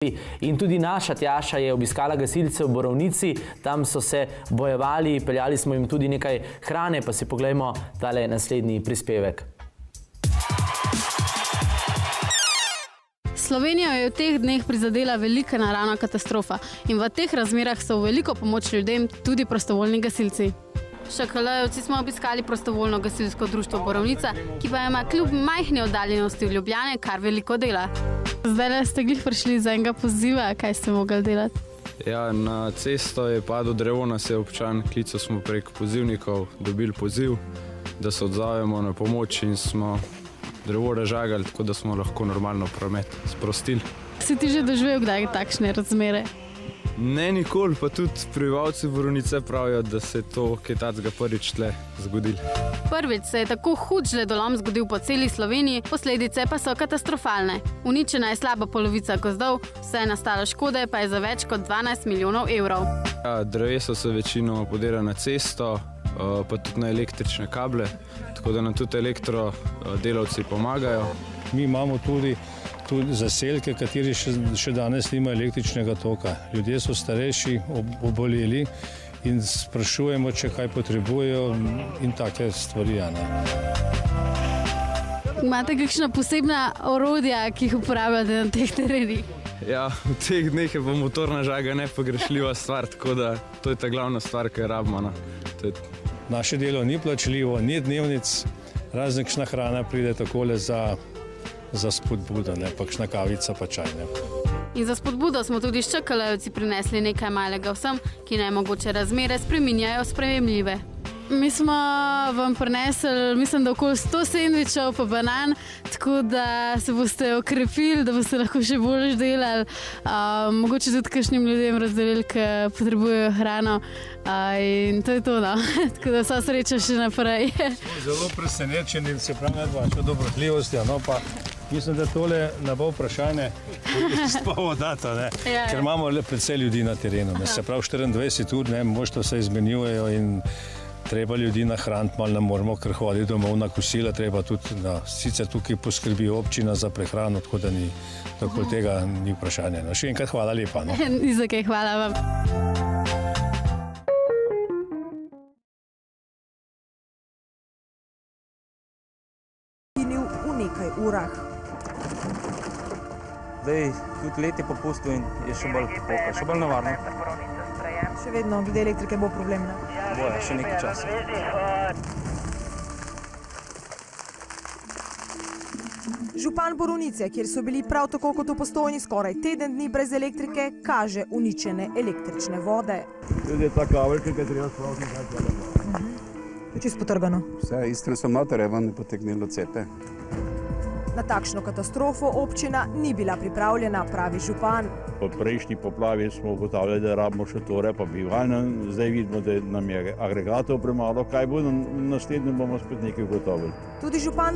In tudi naša Tjaša je obiskala gasilce v Borovnici, tam so se bojevali, peljali smo jim tudi nekaj hrane, pa si poglejmo tale naslednji prispevek. Slovenijo je v teh dneh prizadela velika naravna katastrofa in v teh razmerah so v veliko pomoč ljudem tudi prostovoljni gasilci. Šakalejevci smo obiskali prostovoljno gasilsko društvo Borovnica, ki pa ima kljub majhni oddaljenosti v Ljubljane kar veliko dela. Zdaj ste glih prišli za enega poziva, kaj ste mogli delati? Ja, na cesto je padlo drevo, nas je občan, klical smo preko pozivnikov, dobili poziv, da se odzovemo na pomoč in smo drevo razžagali, tako da smo lahko normalno promet sprostili. Si ti že doživel kdaj takšne razmere? Ne nikoli, pa tudi prebivalci Borovnice pravijo, da se je to kaj takega prvič tle zgodilo. Prvič se je tako hud žledolom zgodil po celi Sloveniji, posledice pa so katastrofalne. Uničena je slaba polovica gozdov, vse nastalo škode pa je za več kot 12 milijonov evrov. Ja, drevesa so večinoma podirana na cesto, pa tudi na električne kable, tako da nam tudi elektrodelavci pomagajo. Mi imamo tudi zaselke, kateri še danes nima električnega toka. Ljudje so starejši, oboleli in sprašujemo, če kaj potrebujejo in take stvari. Imate kakšna posebna orodja, ki jih uporabljate na teh terenih? Ja, v teh dneh je pa motorna žaga nepogrešljiva stvar, tako da to je ta glavna stvar, ki jo rabimo. Naše delo ni plačljivo, ni dnevnic, razen kakšna hrana pride takole za spodbudo, pa kakšna kavica pa čaj. In za spodbudo smo tudi Šakalejevci prinesli nekaj malega vsem, ki najmogoče razmere spreminjajo sprejemljive. Mi smo vam prinesli, mislim, da okoli 100 sendvičev pa banan, tako da se boste okrepili, da boste lahko še bolj delali. Mogoče tudi kakšnim ljudem razdelili, ki potrebujejo hrano. In to je to, no. Tako da vsa sreča še naprej. Zelo presenečeni, se pravi, nad vašo dobrotljivosti, pa mislim, da tole ne bo vprašanje, spavo dato, ker imamo precej ljudi na terenu. Se pravi, 24 ur, možda vse izmenjujejo in treba ljudi nahraniti, malo ne moramo, ker hodi domov na kosila, treba tudi, sicer tukaj poskrbi občina za prehrano, tako da tako tega ni vprašanje. Še enkrat hvala lepa. Ni za kaj, hvala vam. V nekaj urah. Zdaj, tudi let je popustil in je še bolj poka, še bolj nevarno. Še vedno, glede elektrike bo problem, ne? Boja, še nekaj časa. Župan Borovnice, kjer so bili prav tako kot v Postojni skoraj teden dni brez elektrike, kaže uničene električne vode. Tudi ta kabel, ki ga treba spraviti, kaj treba. To je čisto potrgano. Vse, istri so matere, ven je potegnilo cepe. Na takšno katastrofo občina ni bila pripravljena, pravi župan. Po prejšnji poplavi smo ugotavljali, da rabimo šotore pa bivalne. Zdaj vidimo, da nam je agregatov premalo. Kaj bo, naslednjem bomo spet nekaj ugotovili. Tudi župan